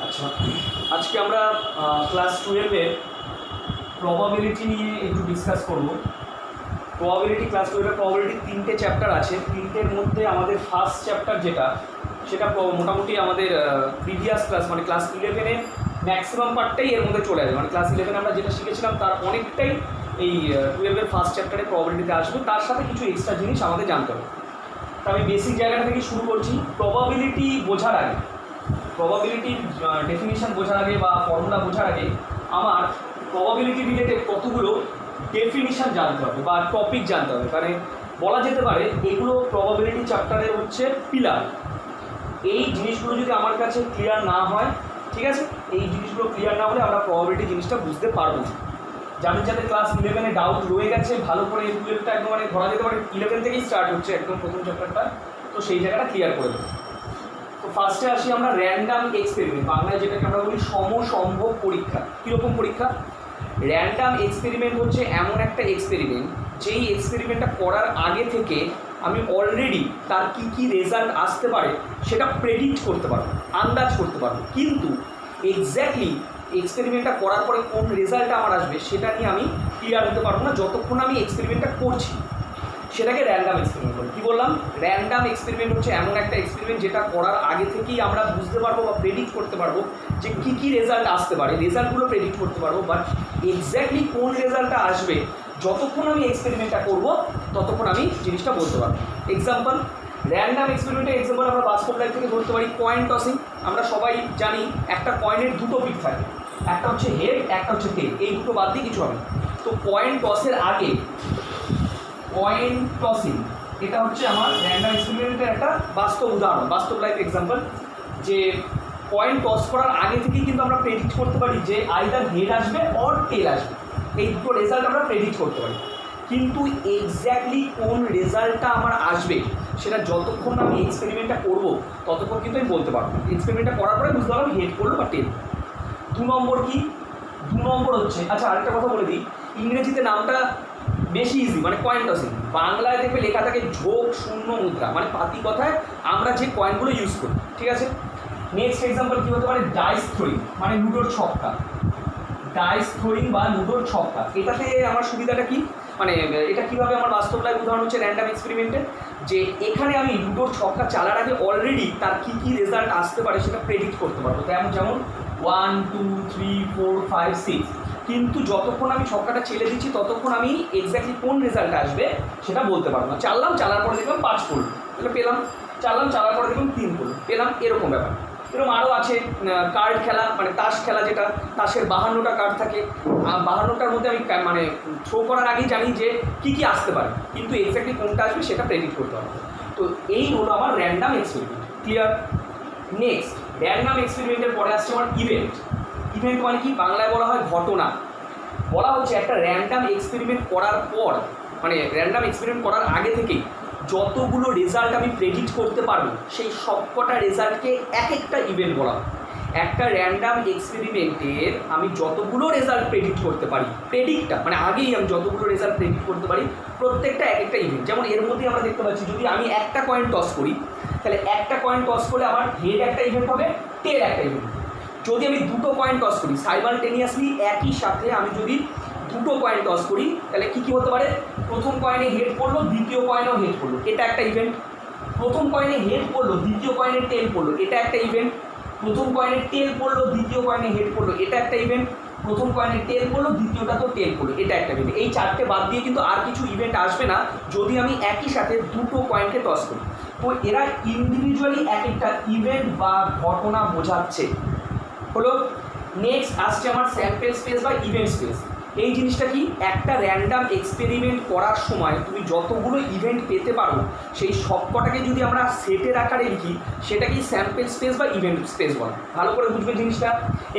আচ্ছা, আজকে আমরা ক্লাস 12-এর প্রবাবিলিটি নিয়ে একটু ডিসকাস করব। প্রবাবিলিটি ক্লাস 12-এর প্রবাবিলিটি 3টে চ্যাপ্টার আছে। 3টের মধ্যে আমাদের ফার্স্ট চ্যাপ্টার সেটা মোটামুটি আমাদের প্রিভিয়াস ক্লাস মানে ক্লাস 11-এ ম্যাক্সিমাম পার্টটাই এর মধ্যে চলে আসবে। মানে ক্লাস 11 আমরা যেটা শিখেছিলাম তার অনেকটাই এই 12-এর ফার্স্ট চ্যাপ্টারে প্রবাবিলিটিতে আসবে। তার সাথে কিছু এক্সট্রা জিনিস আমাদের জানতে হবে। তো আমি বেসিক জায়গাটা থেকে শুরু করছি। প্রবাবিলিটি বোঝার আগে, প্রবাবিলিটির ডেফিনিশন বোঝার আগে বা ফর্মুলা বোঝার আগে আমার প্রবাবিলিটি রিলেটেড কতগুলো ডেফিনিশন জানতে হবে বা টপিক জানতে হবে। মানে বলা যেতে পারে এগুলো প্রবাবিলিটি চ্যাপ্টারের হচ্ছে পিলার। এই জিনিসগুলো যদি আমার কাছে ক্লিয়ার না হয়, ঠিক আছে, এই জিনিসগুলো ক্লিয়ার না হলে আমরা প্রবাবিলিটি জিনিসটা বুঝতে পারবো না। যাদের যাদের ক্লাস 11-এ ডাউট রয়ে গেছে, ভালো করে 12টা একদম মানে ধরা যেতে পারে 11 থেকেই স্টার্ট হচ্ছে একদম প্রথম চ্যাপ্টারটা, তো সেই জায়গাটা ক্লিয়ার করে দেবো। তো ফার্স্টে আসি আমরা র্যান্ডাম এক্সপেরিমেন্ট, বাংলায় যেটাকে আমরা বলি সমসম্ভব পরীক্ষা। কীরকম পরীক্ষা? র্যান্ডাম এক্সপেরিমেন্ট হচ্ছে এমন একটা এক্সপেরিমেন্ট যেই এক্সপেরিমেন্টটা করার আগে থেকে আমি অলরেডি তার কী কী রেজাল্ট আসতে পারে সেটা প্রেডিক্ট করতে পারবো, আন্দাজ করতে পারবো। কিন্তু এক্স্যাক্টলি এক্সপেরিমেন্টটা করার পরে কোন রেজাল্টটা আমার আসবে সেটা নিয়ে আমি ক্লিয়ার হতে পারবো না যতক্ষণ আমি এক্সপেরিমেন্টটা করছি। সেটাকে র্যান্ডাম এক্সপেরিমেন্ট বলি। কী বললাম? র্যান্ডাম এক্সপেরিমেন্ট হচ্ছে এমন একটা এক্সপেরিমেন্ট যেটা করার আগে থেকেই আমরা বুঝতে পারবো বা প্রেডিক্ট করতে পারবো যে কী কী রেজাল্ট আসতে পারে, রেজাল্টগুলো প্রেডিক্ট করতে পারবো। বাট এক্স্যাক্টলি কোন রেজাল্টটা আসবে যতক্ষণ আমি এক্সপেরিমেন্টটা করবো ততক্ষণ আমি জিনিসটা বলতে পারবো। এক্সাম্পল, র্যান্ডাম এক্সপেরিমেন্টের এক্সাম্পল আমরা বাস্তব লাইফ থেকে ধরতে পারি কয়েন টসিং। আমরা সবাই জানি একটা কয়েনের দুটো পিঠ থাকে, একটা হচ্ছে হেড, একটা হচ্ছে টেল। এই দুটো বাদ দিয়ে কিছু হবে। তো কয়েন টসের আগে কয়েন টসিং, এটা হচ্ছে আমার র্যান্ডাম এক্সপেরিমেন্টের একটা বাস্তব উদাহরণ, বাস্তব লাইফ এক্সাম্পল। যে কয়েন টস করার আগে থেকেই কিন্তু আমরা প্রেডিক্ট করতে পারি যে আইদার হেড আসবে অর টেল আসবে। এই দুটো রেজাল্ট আমরা প্রেডিক্ট করতে পারি। কিন্তু এক্স্যাক্টলি কোন রেজাল্টটা আমার আসবে সেটা যতক্ষণ আমি এক্সপেরিমেন্টটা করবো ততক্ষণ কিন্তু আমি বলতে পারবো। এক্সপেরিমেন্টটা করার পরে বুঝতে পারলাম হেড করলো বা টেল। 2 নম্বর কি? 2 নম্বর হচ্ছে, আচ্ছা আরেকটা কথা বলে দিই, ইংরেজিতে নামটা বেশি ইজি, মানে কয়েন টসিং। বাংলায় দেখবে লেখা থাকে ঝোঁক শূন্য মুদ্রা, মানে পাতি কথায় আমরা যে কয়েনগুলো ইউজ করি, ঠিক আছে। নেক্সট এক্সাম্পল কী হতে পারে? ডাইস থ্রোয়িং, মানে লুডোর ছক্কা। ডাইস থ্রোয়িং বা লুডোর ছক্কা, এটাতে আমার সুবিধাটা কি? মানে এটা কীভাবে আমার বাস্তব লাইফ উদাহরণ হচ্ছে র্যান্ডাম এক্সপেরিমেন্টের, যে এখানে আমি লুডোর ছক্কা চালার আগে অলরেডি তার কী কী রেজাল্ট আসতে পারে সেটা প্রেডিক্ট করতে পারবো। যেমন 1 2 3 4 5 6। কিন্তু যতক্ষণ আমি ছক্কাটা ছেড়ে দিচ্ছি ততক্ষণ আমি এক্স্যাক্টলি কোন রেজাল্ট আসবে সেটা বলতে পারবো না। চাললাম, চালার পরে দেখলাম 5 পড়লো, তাহলে পেলাম। চাললাম, চালার পরে দেখলাম 3 পড়লো, পেলাম। এরকম ব্যাপার। এরকম আরও আছে কার্ড খেলা, মানে তাস খেলা, যেটা তাসের 52টা কার্ড থাকে। 52টার মধ্যে আমি মানে থ্রো করার আগেই জানি যে কী কী আসতে পারে, কিন্তু এক্স্যাক্টলি কোনটা আসবে সেটা প্রেডিক্ট করতে পারবো। তো এই হলো আমার random experiment. Clear? Next, random এক্সপেরিমেন্টের পরে আসছে আমার ইভেন্ট। ইভেন্ট মানে কি? বাংলায় বলা হয় ঘটনা। বলা হচ্ছে একটা র্যান্ডাম এক্সপেরিমেন্ট করার পর, মানে র্যান্ডাম এক্সপেরিমেন্ট করার আগে থেকেই যতগুলো রেজাল্ট আমি প্রেডিক্ট করতে পারবো সেই সবকটা রেজাল্টকে এক একটা ইভেন্ট বলা হয়। একটা র্যান্ডাম এক্সপেরিমেন্টের আমি যতগুলো রেজাল্ট প্রেডিক্ট করতে পারি, প্রেডিক্টটা মানে আগেই আমি যতগুলো রেজাল্ট প্রেডিক্ট করতে পারি, প্রত্যেকটা এক একটা ইভেন্ট। যেমন এর মধ্যেই আমরা দেখতে পাচ্ছি যদি আমি একটা কয়েন টস করি, তাহলে একটা কয়েন টস করলে আমার হেড একটা ইভেন্ট হবে, টেল একটা ইভেন্ট। যদি আমি দুটো কয়েন টস করি সাইমালটেনিয়াসলি, একই সাথে আমি যদি দুটো কয়েন টস করি, তাহলে কী কী হতে পারে? প্রথম কয়েনে হেড পড়লো, দ্বিতীয় কয়েনেও হেড পড়লো, এটা একটা ইভেন্ট। প্রথম কয়েনে হেড পড়লো, দ্বিতীয় কয়েনে টেল পড়লো, এটা একটা ইভেন্ট। প্রথম কয়েনে টেল পড়লো, দ্বিতীয় কয়েনে হেড পড়লো, এটা একটা ইভেন্ট। প্রথম কয়েনে টেল পড়লো, দ্বিতীয়টা তো টেল পড়লো, এটা একটা ইভেন্ট। এই চারটে বাদ দিয়ে কিন্তু আর কিছু ইভেন্ট আসবে না যদি আমি একই সাথে দুটো কয়েনকে টস করি। তো এরা ইন্ডিভিজুয়ালি এক একটা ইভেন্ট বা ঘটনা বোঝাচ্ছে। হলো। নেক্সট আসছে আমার স্যাম্পল স্পেস বা ইভেন্ট স্পেস। এই জিনিসটা কি? একটা র্যান্ডাম এক্সপেরিমেন্ট করার সময় তুমি যতগুলো ইভেন্ট পেতে পারো সেই সবকটাকে যদি আমরা সেটের আকারে লিখি সেটাকেই স্যাম্পল স্পেস বা ইভেন্ট স্পেস বলে। ভালো করে বুঝবে জিনিসটা।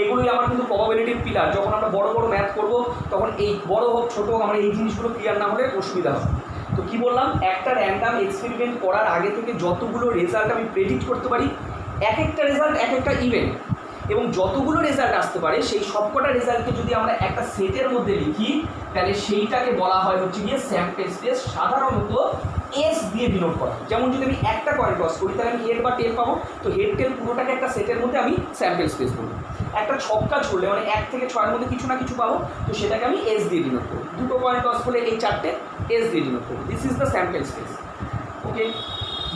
এগুলোই আমার কিন্তু প্রবাবিলিটির পিলার। যখন আমরা বড় বড় ম্যাথ করবো তখন এই বড় হোক ছোটো হোক আমার এই জিনিসগুলো ক্লিয়ার না হলে অসুবিধা হয়। তো কী বললাম? একটা র্যান্ডাম এক্সপেরিমেন্ট করার আগে থেকে যতগুলো রেজাল্ট আমি প্রেডিক্ট করতে পারি, এক একটা রেজাল্ট এক একটা ইভেন্ট। এবং যতগুলো রেজাল্ট আসতে পারে সেই সবকটা রেজাল্টকে যদি আমরা একটা সেটের মধ্যে লিখি তাহলে সেইটাকে বলা হয় হচ্ছে গিয়ে স্যাম্পল স্পেস, সাধারণত এস দিয়ে ডিনোট করা। যেমন যদি আমি একটা কয়েন টস করি তাহলে আমি হেড বা টেল পাবো, তো হেড টেল পুরোটাকে একটা সেটের মধ্যে আমি স্যাম্পল স্পেস বলবো। একটা ছক্কা ছুড়লে মানে 1 থেকে 6 এর মধ্যে কিছু না কিছু পাবো, তো সেটাকে আমি এস দিয়ে ডিনোট করবো। দুটো কয়েন টস করলে এই 4টে এস দিয়ে ডিনোট করবো। This is the sample space. Okay,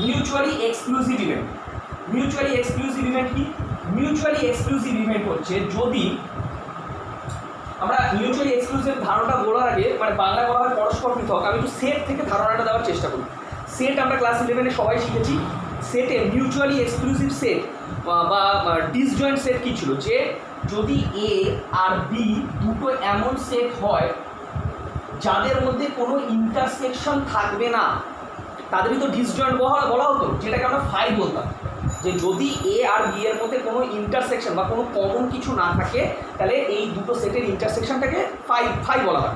mutually exclusive event. Mutually exclusive event কি? মিউচুয়ালি এক্সক্লুসিভ ইভেন্ট হচ্ছে যদি আমরা মিউচুয়ালি এক্সক্লুসিভ ধারণাটা বলার আগে মানে বাংলা বলা হয় পরস্পর পৃথক, আমি একটু সেট থেকে ধারণাটা দেওয়ার চেষ্টা করি। সেট আমরা ক্লাস 11-এ সবাই শিখেছি। সেটে মিউচুয়ালি এক্সক্লুসিভ সেট বা ডিসজয়েন্ট সেট কী ছিল, যে যদি এ আর বি দুটো এমন সেট হয় যাদের মধ্যে কোনো ইন্টারসেকশন থাকবে না, তাদেরই তো ডিসজয়েন্ট বলা হতো, যেটাকে আমরা ফাই বলতাম। যে যদি এ আর বি এর মধ্যে কোনো ইন্টারসেকশন বা কোনো কমন কিছু না থাকে তাহলে এই দুটো সেটের ইন্টারসেকশনটাকে ফাই বলা হয়,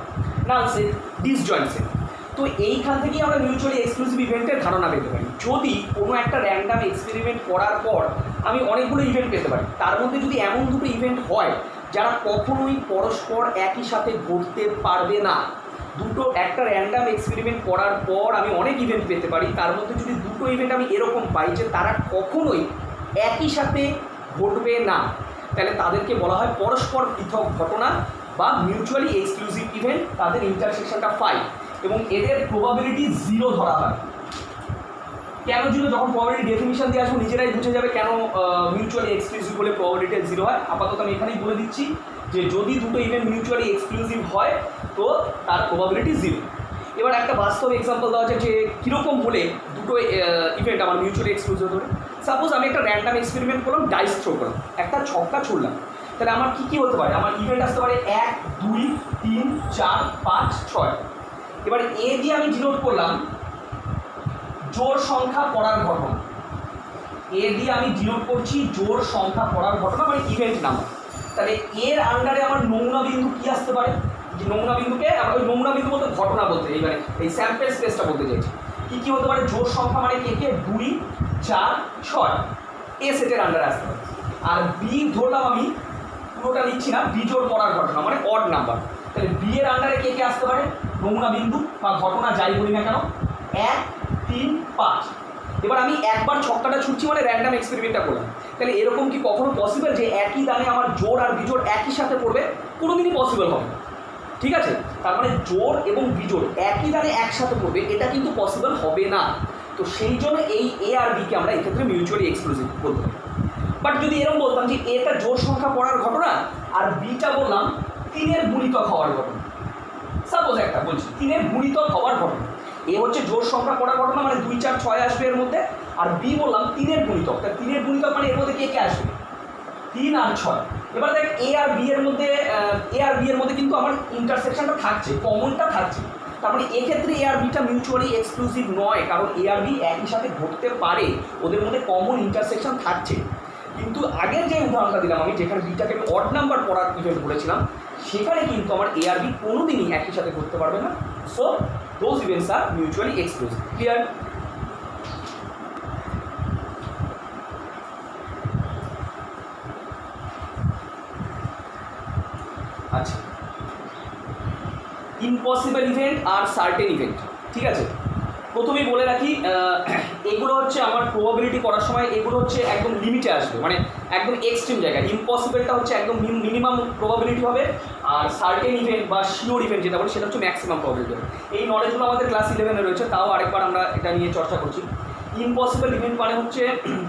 নাল সেট, ডিসজয়েন্ট সেট। তো এইখান থেকেই আমরা মিউচুয়ালি এক্সক্লুসিভ ইভেন্টের ধারণা পেতে পারি। যদি কোনো একটা র্যান্ডাম এক্সপেরিমেন্ট করার পর আমি অনেকগুলো ইভেন্ট পেতে পারি, তার মধ্যে যদি এমন দুটো ইভেন্ট হয় যারা কখনোই পরস্পর একই সাথে ঘটতে পারবে না, একটা র্যান্ডাম এক্সপেরিমেন্ট করার পর আমি অনেক ইভেন্ট পেতে পারি, তার মধ্যে যদি দুটো ইভেন্ট আমি এরকম পাই যে তারা কখনোই একই সাথে ঘটবে না, তাহলে তাদেরকে বলা হয় পরস্পর পৃথক ঘটনা বা মিউচুয়ালি এক্সক্লুসিভ ইভেন্ট। তাদের ইন্টারসেকশনটা ফাই এবং এদের প্রবাবিলিটি 0 ধরা হয়। কেন 0? যখন প্রবাবিলিটি ডেফিনিশন দিয়ে আসবো নিজেরাই বুঝে যাবে কেন মিউচুয়ালি এক্সক্লুসিভ হলে প্রবাবিলিটি 0 হয়। আপাতত আমি এখানেই বলে দিচ্ছি যে যদি দুটো ইভেন্ট মিউচুয়ালি এক্সক্লুসিভ হয় তো তার প্রবাবিলিটি 0। এবার একটা বাস্তব এক্সাম্পল দেওয়া আছে যে কীরকম হলে দুটো ইভেন্ট আমার মিউচুয়ালি এক্সক্লুসিভ হবে। সাপোজ আমি একটা র্যান্ডাম এক্সপেরিমেন্ট করলাম, ডাইস থ্রো করলাম, একটা ছক্কা ছুড়লাম, তাহলে আমার কী কী হতে পারে? আমার ইভেন্ট আসতে পারে 1, 2, 3, 4, 5, 6। এবার এ দিয়ে আমি ডিনোট করলাম জোড় সংখ্যা পড়ার ঘটনা। এ দিয়ে আমি ডিনোট করছি জোড় সংখ্যা পড়ার ঘটনা, মানে ইভেন্ট নাম্বার। তাহলে এর আন্ডারে আমার নমুনা বিন্দু কী আসতে পারে? যে নমুনা বিন্দুকে আমরা ওই নমুনা বিন্দু বলতে ঘটনা বলতে, এইবারে এই স্যাম্পল স্পেসটা বলতে চাইছি। কী হতে পারে? জোড় সংখ্যা মানে কে 2, 4, 6 এ সেটের আন্ডারে আসতে পারে। আর বি ধরলাম আমি, পুরোটা লিখছি না, বিজোড় পড়ার ঘটনা মানে অড নাম্বার। তাহলে বি এর আন্ডারে কে আসতে পারে? নমুনা বিন্দু বা ঘটনা যাই বলি না কেন, 1, 3, 5। এবার আমি একবার ছক্কাটা ছুটছি মানে র্যান্ডাম এক্সপেরিমেন্টটা করলাম। তাহলে এরকম কি কখনো পসিবল যে একই দানে আমার জোড় আর বিজোড় একই সাথে পড়বে? কোনোদিনই পসিবল হবে না, ঠিক আছে? তার মানে জোড় এবং বিজোড় একই দানে একসাথে পড়বে, এটা কিন্তু পসিবল হবে না। তো সেই জন্য এই এ আর বিকে আমরা এক্ষেত্রে মিউচুয়ালি এক্সক্লুসিভ বলতে পারি। বাট যদি এরকম বলতাম যে এটা জোড় সংখ্যা পড়ার ঘটনা আর বিটা বললাম 3-এর গুণিতক হওয়ার ঘটনা, সাপোজ একটা বলছি 3-এর গুণিতক হওয়ার ঘটনা, এ হচ্ছে জোড় সংখ্যা পড়ার ঘটনা মানে 2, 4, 6 আসবে এর মধ্যে, আর বি বললাম 3-এর গুণিতক। তা 3-এর গুণিতক মানে এর মধ্যে কে আসবে? 3 আর 6। এবার দেখ এ আর বি এর মধ্যে কিন্তু আমার ইন্টারসেকশনটা থাকছে, কমনটা থাকছে। তার মানে এক্ষেত্রে এ আর বিটা মিউচুয়ালি এক্সক্লুসিভ নয়, কারণ এ আর বি একই সাথে ঘটতে পারে, ওদের মধ্যে কমন ইন্টারসেকশন থাকছে। কিন্তু আগের যে উদাহরণটা দিলাম আমি, যেখানে বিটাকে আমি অড নাম্বার পড়ার ইভেন্ট বলেছিলাম, সেখানে কিন্তু আমার এ আর বি কোনোদিনই একই সাথে ঘটতে পারবে না। So those events are mutually exclusive. Clear? আচ্ছা, ইম্পসিবল ইভেন্ট আর সার্টেন ইভেন্ট, ঠিক আছে? প্রথমেই বলে রাখি এগুলো হচ্ছে আমার প্রবাবিলিটি করার সময় এগুলো হচ্ছে একদম লিমিটে আসবে, মানে একদম এক্সট্রিম জায়গায়। ইম্পসিবলটা হচ্ছে একদম মিনিমাম প্রবাবিলিটি হবে, আর সার্টেন ইভেন্ট বা শিওর ইভেন্ট যেটা বলি সেটা হচ্ছে ম্যাক্সিমাম প্রবাবিলিটি হবে। এই নলেজগুলো আমাদের ক্লাস 11-এ রয়েছে, তাও আরেকবার আমরা এটা নিয়ে চর্চা করছি। ইম্পসিবল ইভেন্ট মানে হচ্ছে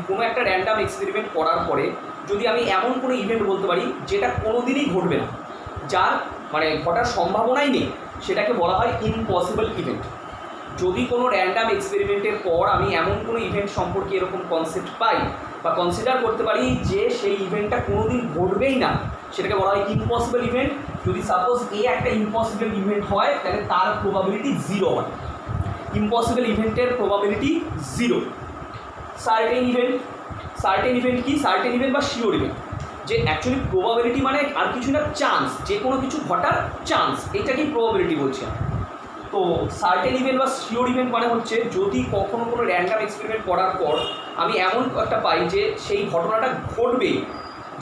কোনো একটা র্যান্ডাম এক্সপেরিমেন্ট করার পরে যদি আমি এমন কোনো ইভেন্ট বলতে পারি যেটা কোনোদিনই ঘটবে না, যার মানে ঘটার সম্ভাবনাই নেই, সেটাকে বলা হয় ইম্পসিবল ইভেন্ট। যদি কোনো র্যান্ডাম এক্সপেরিমেন্টের পর আমি এমন কোনো ইভেন্ট সম্পর্কে এরকম কনসেপ্ট পাই বা কনসিডার করতে পারি যে সেই ইভেন্টটা কোনোদিন ঘটবেই না, সেটাকে বলা হয় ইম্পসিবল ইভেন্ট। যদি সাপোজ একটা ইম্পসিবল ইভেন্ট হয় তাহলে তার প্রবাবিলিটি 0 হয়। ইম্পসিবল ইভেন্টের প্রবাবিলিটি 0। সার্টেন ইভেন্ট কি? সার্টেন ইভেন্ট বা শিওর ইভেন্ট, যে অ্যাকচুয়ালি প্রবাবিলিটি মানে আর কিছু না, চান্স, যে কোনো কিছু ঘটার চান্স, এটাকেই প্রবাবিলিটি বলছি। তো সার্টেন ইভেন্ট বা শিওর ইভেন্ট মানে হচ্ছে যদি কখনো কোনো র্যান্ডাম এক্সপেরিমেন্ট করার পর আমি এমন একটা পাই যে সেই ঘটনাটা ঘটবে,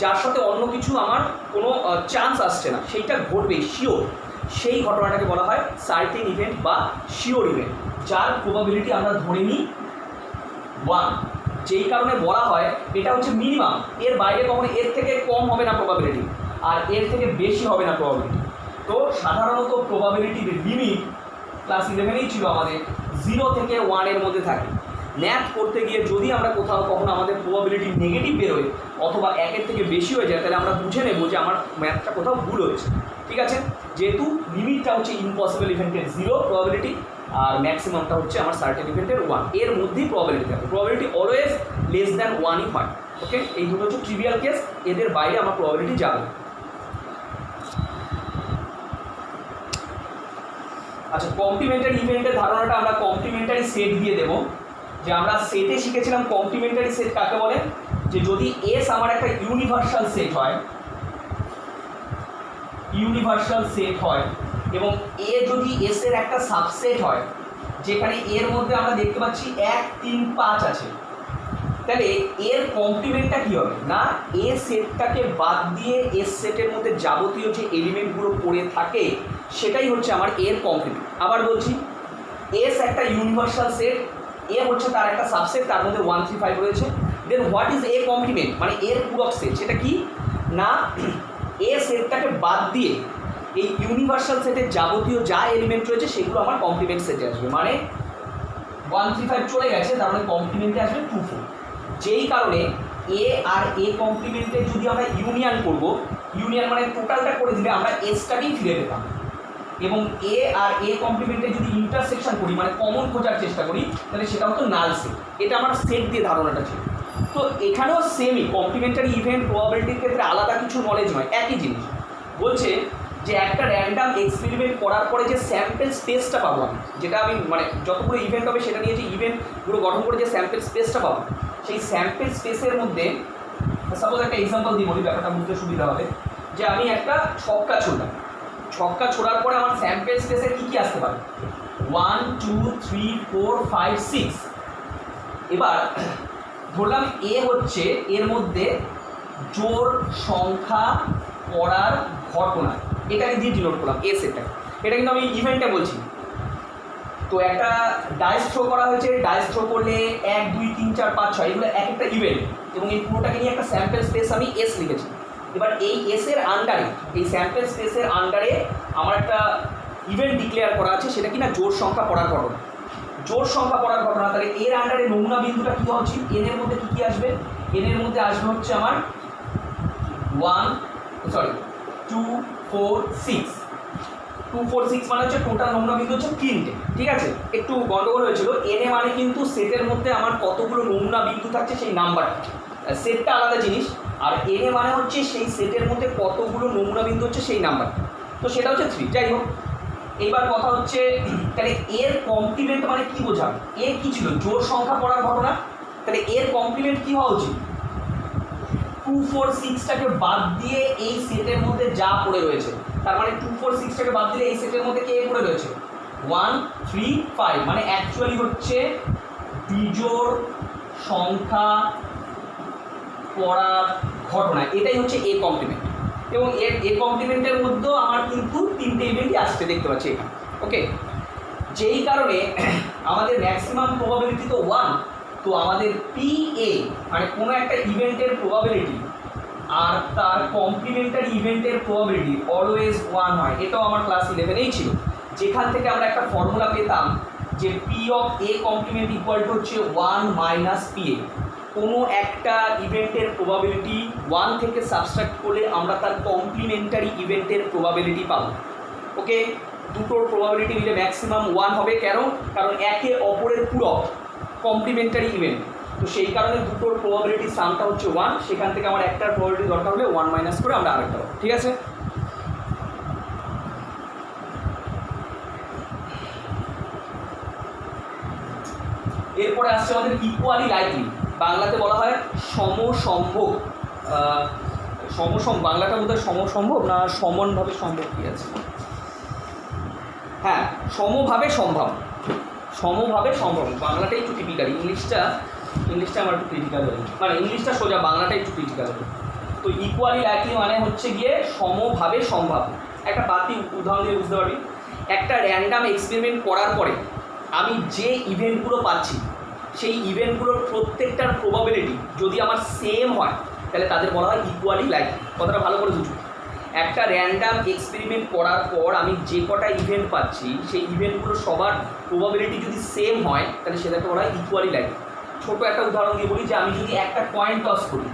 যার সাথে অন্য কিছু আমার কোনো চান্স আসছে না, সেইটা ঘটবে শিওর, সেই ঘটনাটাকে বলা হয় সার্টেন ইভেন্ট বা শিওর ইভেন্ট, যার প্রবাবিলিটি আমরা ধরে নিই 1। যেই কারণে বলা হয় এটা হচ্ছে মিনিমাম, এর বাইরে কখনো এর থেকে কম হবে না প্রবাবিলিটি, আর এর থেকে বেশি হবে না প্রবাবিলিটি। তো সাধারণত প্রবাবিলিটির লিমিট ক্লাস 11এই ছিল আমাদের 0 থেকে 1 এর মধ্যে থাকে। ম্যাথ করতে গিয়ে যদি আমরা কোথাও কখনো আমাদের প্রবাবিলিটি নেগেটিভ বেরোয় অথবা 1-এর থেকে বেশি হয়ে যায়, তাহলে আমরা বুঝে নেব যে আমার ম্যাথটা কোথাও ভুল হয়েছে। ঠিক আছে, যেহেতু লিমিটটা হচ্ছে ইম্পসিবল ইভেন্টের 0 প্রবাবিলিটি, আর ম্যাক্সিমামটা হচ্ছে আমার সার্টেন ইভেন্টের 1, এর মধ্যেই প্রবাবিলিটি থাকে। প্রবাবিলিটি অলওয়েজ লেস দ্যান 1ই হয়। ওকে, এই দুটো হচ্ছে ট্রিভিয়াল কেস, এদের বাইরে আমার প্রবাবিলিটি যাবে। আচ্ছা, কমপ্লিমেন্টারি ইভেন্টের ধারণাটা আমরা কমপ্লিমেন্টারি সেট দিয়ে দেবো। যে আমরা সেটে শিখেছিলাম কমপ্লিমেন্টারি সেট কাকে বলে, যে যদি এস আমার একটা ইউনিভার্সাল সেট হয়, ইউনিভার্সাল সেট হয় এবং এ যদি এস এর একটা সাবসেট হয়, যেখানে এর মধ্যে আমরা দেখতে পাচ্ছি 1, 3, 5 আছে, তাহলে এর কমপ্লিমেন্টটা কী হবে না, এ সেটটাকে বাদ দিয়ে এস সেটের মধ্যে যাবতীয় যে এলিমেন্টগুলো পড়ে থাকে সেটাই হচ্ছে আমার এর কমপ্লিমেন্ট। আবার বলছি, এস একটা ইউনিভার্সাল সেট, এ হচ্ছে তার একটা সাবসেট, তার মধ্যে 1, 3, 5 রয়েছে। দেন হোয়াট ইজ এ কমপ্লিমেন্ট, মানে এর পূরক সেট, সেটা কি না, এ সেটটাকে বাদ দিয়ে এই ইউনিভার্সাল সেটের যাবতীয় যা এলিমেন্ট রয়েছে সেগুলো আমার কমপ্লিমেন্ট সেটে আসবে। মানে 1, 3, 5 চলে গেছে, তার মানে কমপ্লিমেন্টে আসবে 2, 4। যেই কারণে এ আর এ কমপ্লিমেন্টে যদি আমরা ইউনিয়ন করব, ইউনিয়ন মানে টোটালটা করে দিলে আমরা এসটাকেই ফিরে পেতাম, এবং এ আর এ কমপ্লিমেন্টে যদি ইন্টারসেকশন করি মানে কমন খোঁজার চেষ্টা করি, তাহলে সেটা হতো নাল সেট। এটা আমার সেট দিয়ে ধারণাটা ছিল। তো এখানেও সেমই, কমপ্লিমেন্টারি ইভেন্ট প্রবাবিলিটির ক্ষেত্রে আলাদা কিছু নলেজ নয়, একই জিনিস। বলছে যে একটা র্যান্ডাম এক্সপেরিমেন্ট করার পরে যে স্যাম্পেল স্পেসটা পাবো আমি, যেটা আমি মানে যতগুলো ইভেন্ট হবে সেটা নিয়ে যে ইভেন্টগুলো গঠন করে যে স্যাম্পেল স্পেসটা পাবো, সেই স্যাম্পেল স্পেসের মধ্যে সাপোজ একটা এক্সাম্পল দিয়ে বলি, ব্যাপারটা বুঝতে সুবিধা হবে। যে আমি একটা ছক্কা ছুড়লাম, ছক্কা ছোড়ার পরে আমার স্যাম্পেল স্পেসে কী কী আসতে পারে, 1, 2, 3, 4, 5, 6। এবার ধরলাম এ হচ্ছে এর মধ্যে জোড় সংখ্যা পড়ার ঘটনা, এটাকে দিয়ে ডিনোট করলাম এ সেটটা। এটা কিন্তু আমি ইভেন্টে বলছি। তো একটা ডাইস থ্রো করা হয়েছে, ডাইস থ্রো করলে 1, 2, 3, 4, 5, 6 এগুলো এক একটা ইভেন্ট, এবং এই পুরোটাকে নিয়ে একটা স্যাম্পেল স্পেস আমি এস লিখেছি। এবার এই এসের আন্ডারে, এই স্যাম্পেল স্পেসের আন্ডারে আমার একটা ইভেন্ট ডিক্লেয়ার করা আছে, সেটা কি না জোড় সংখ্যা পড়ার ঘটনা। জোড় সংখ্যা পড়ার ঘটনা, তাহলে এর আন্ডারে নমুনা বিন্দুটা কী হওয়া উচিত, এনের মধ্যে কী কী আসবে, এনের মধ্যে আসবে হচ্ছে আমার 2, 4, 6। 2, 4, 6 মানে হচ্ছে টোটাল নমুনা বিন্দু হচ্ছে 3টে। ঠিক আছে, একটু গন্ডগোল হয়েছিল। এনে মানে কিন্তু সেটের মধ্যে আমার কতগুলো নমুনা বিন্দু থাকছে সেই নাম্বারটা, সেটটা আলাদা জিনিস, আর এনে মানে হচ্ছে সেই সেটের মধ্যে কতগুলো নমুনা বিন্দু হচ্ছে সেই নাম্বারটা, তো সেটা হচ্ছে 3। যাই হোক, এইবার কথা হচ্ছে তাহলে এর কমপ্লিমেন্ট মানে কি বোঝাবে, এর কি ছিল জোড় সংখ্যা পড়ার ঘটনা, তাহলে এর কমপ্লিমেন্ট কি হওয়া উচিত, 2, 4, 6টাকে বাদ দিয়ে এই সেটের মধ্যে যা পড়ে রয়েছে, তার মানে 2, 4, 6টাকে বাদ দিলে এই সেটের মধ্যে কে পড়ে রয়েছে, 1, 3, 5, মানে অ্যাকচুয়ালি হচ্ছে বিজোড় সংখ্যা পড়ার ঘটনা, এটাই হচ্ছে এ কমপ্লিমেন্ট। এবং এ কমপ্লিমেন্টের মধ্যেও আমার কিন্তু 3টে ইভেন্টই আসছে, দেখতে পাচ্ছি এখানে। ওকে, যেই কারণে আমাদের ম্যাক্সিমাম প্রবাবিলিটি তো 1, তো আমাদের PA মানে কোনো একটা ইভেন্টের প্রবাবিলিটি আর তার কমপ্লিমেন্টারি ইভেন্টের প্রবাবিলিটি অলওয়েজ 1 হয়। এটাও আমার ক্লাস 11এই ছিল, যেখান থেকে আমরা একটা ফর্মুলা পেতাম যে P of A complement equal to হচ্ছে 1 মাইনাস PA। কোনো একটা ইভেন্টের প্রবাবিলিটি 1 থেকে সাবস্ট্রাক্ট করলে আমরা তার কমপ্লিমেন্টারি ইভেন্টের প্রবাবিলিটি পাবো। ওকে, দুটোর প্রবাবিলিটি মিলে ম্যাক্সিমাম 1 হবে। কেন? কারণ একে অপরের পূরক, কমপ্লিমেন্টারি ইভেন্ট, তো সেই কারণে দুটোর প্রবাবিলিটি সামটা হচ্ছে 1। সেখান থেকে আমার একটার প্রবাবিলিটি দরকার হলে 1 মাইনাস করে আমরা আরেকটা পাবো। ঠিক আছে, এরপরে আসছে আমাদের ইকুয়ালি লাইকলি, বাংলাতে বলা হয় সমসম্ভব। বাংলাটা বোধহয় সমসম্ভব না সমনভাবে সম্ভব, কি আছে, হ্যাঁ সমভাবে সম্ভব, সমভাবে সম্ভব। বাংলাটাই একটু টিপিক্যাল, ইংলিশটা আমার একটু ক্রিটিক্যাল হবে, মানে ইংলিশটা সোজা, বাংলাটা একটু ক্রিটিক্যাল হবে। তো ইকুয়ালি লাইকলি মানে হচ্ছে গিয়ে সমভাবে সম্ভাব্য। একটা বাতি উদাহরণ দিয়ে বুঝতে পারবি, একটা র্যান্ডাম এক্সপেরিমেন্ট করার পরে আমি যে ইভেন্টগুলো পাচ্ছি সেই ইভেন্টগুলোর প্রত্যেকটার প্রবাবিলিটি যদি আমার সেম হয় তাহলে তাদের বলা হয় ইকুয়ালি লাইকলি। কথাটা ভালো করে বুঝুন, একটা র্যান্ডাম এক্সপেরিমেন্ট করার পর আমি যে কটা ইভেন্ট পাচ্ছি সেই ইভেন্টগুলো সবার প্রবাবিলিটি যদি সেম হয় তাহলে সেটাকে বলা হয় ইকুয়ালি লাইকলি। ছোটো একটা উদাহরণ দিয়ে বলি যে আমি যদি একটা কয়েন টস করি,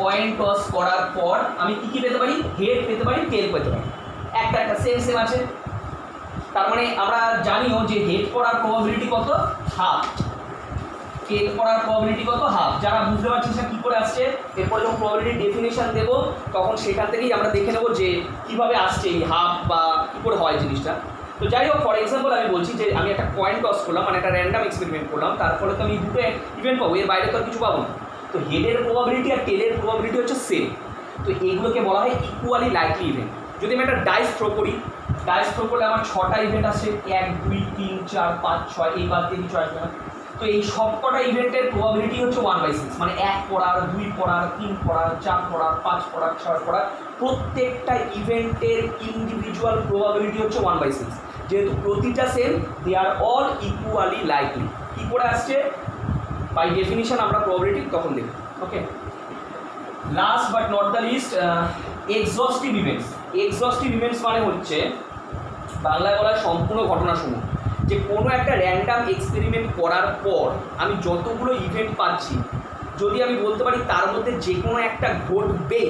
কয়েন টস করার পর আমি কী কী পেতে পারি, হেড পেতে পারি, টেল পেতে পারি, একটা সেম আছে। তার মানে আমরা জানিও যে হেড করার প্রবাবিলিটি কত, হাফ, টেল করার প্রবাবিলিটি কত, হাফ। যারা বুঝতে পারছি সেটা কী করে আসছে, এরপরে যখন প্রবাবিলিটি ডেফিনেশন দেবো তখন সেখান থেকেই আমরা দেখে নেবো যে কীভাবে আসছে এই হাফ বা কী করে হয় জিনিসটা। তো যাই হোক, ফর এক্সাম্পল আমি বলছি যে আমি একটা কয়েন টস করলাম, মানে একটা র্যান্ডাম এক্সপেরিমেন্ট করলাম, তার ফলে তো আমি দুটো ইভেন্ট পাবো, এর বাইরে তো আর কিছু পাবো না। তো হেডের প্রবাবিলিটি আর টেলের প্রবাবিলিটি হচ্ছে সেম, তো এগুলোকে বলা হয় ইকুয়ালি লাইকলি ইভেন্ট। যদি আমি একটা ডাইস থ্রো করি, ডাইস থ্রো করলে আমার 6টা ইভেন্ট আসে, 1 2 3 4 5 6, এই বাদ দিয়ে কিছু আসবে না। তো এই সব কটা ইভেন্টের প্রবাবিলিটি হচ্ছে 1/6, মানে 1 পড়ার, 2 পড়ার, 3 পড়ার, 4 পড়ার, 5 পড়ার, 6 পড়ার, প্রত্যেকটা ইভেন্টের ইন্ডিভিজুয়াল প্রবাবিলিটি হচ্ছে 1/6। যেহেতু প্রতিটা same, they are all equally likely. কী করে আসছে, বাই ডেফিনিশন আমরা প্রবাবিলিটি তখন দেখব। Okay, last but not the least, exhaustive events. Exhaustive events মানে হচ্ছে বাংলায় বলা হয় সম্পূর্ণ ঘটনাসমূহ। যে কোনো একটা র্যান্ডাম এক্সপেরিমেন্ট করার পর আমি যতগুলো ইভেন্ট পাচ্ছি যদি আমি বলতে পারি তার মধ্যে যে কোনো একটা ঘটবে,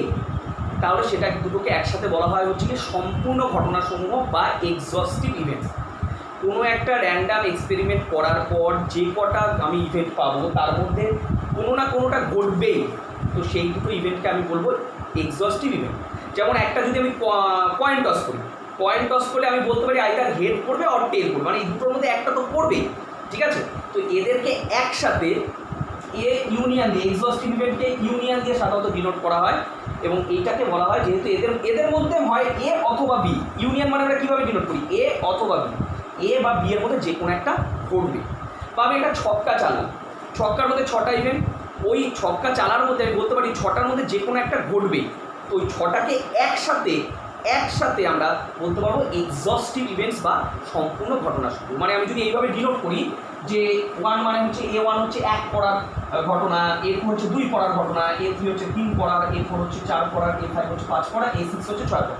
তাহলে সেটা দুটোকে একসাথে বলা হয় হচ্ছে কি সম্পূর্ণ ঘটনাসমূহ বা এক্সস্টিভ ইভেন্টস। কোনো একটা র্যান্ডাম এক্সপেরিমেন্ট করার পর যে কটা আমি ইভেন্ট পাবো তার মধ্যে কোনো না কোনোটা ঘটবেই, তো সেই দুটো ইভেন্টকে আমি বলবো এক্সস্টিভ ইভেন্ট। যেমন একটা যদি আমি কয়েন টস করি, কয়েন টস করলে আমি বলতে পারি আইদার হেড পড়বে অর টেল পড়বে, মানে এই দুটোর মধ্যে একটা তো পড়বেই, ঠিক আছে। তো এদেরকে একসাথে ইউনিয়ন দিয়ে, এক্সস্টিভ ইভেন্টকে ইউনিয়ন দিয়ে সাধারণত ডিনোট করা হয়, এবং এইটাকে বলা হয় যেহেতু এদের মধ্যে হয় এ অথবা বি, ইউনিয়ন মানে আমরা কীভাবে ডিনোট করি, এ অথবা বি, এ বা বি এর মধ্যে যে কোনো একটা ঘটবে। বা আমি একটা ছক্কা চালাম, ছক্কার মধ্যে 6টা ইভেন্ট, ওই ছক্কা চালার মধ্যে আমি বলতে পারি 6টার মধ্যে যে কোনো একটা ঘটবে, তো ওই 6টাকে একসাথে আমরা বলতে পারবো এক্সস্টিভ ইভেন্টস বা সম্পূর্ণ ঘটনাসমূহ। মানে আমি যদি এইভাবে ডিনোট করি যে 1 মানে হচ্ছে A1 হচ্ছে 1 পড়ার ঘটনা, A2 হচ্ছে 2 পড়ার ঘটনা, A3 হচ্ছে 3 পড়ার, A4 হচ্ছে 4 পড়ার, A5 হচ্ছে 5 পড়ার, A6 হচ্ছে 6 পড়ার।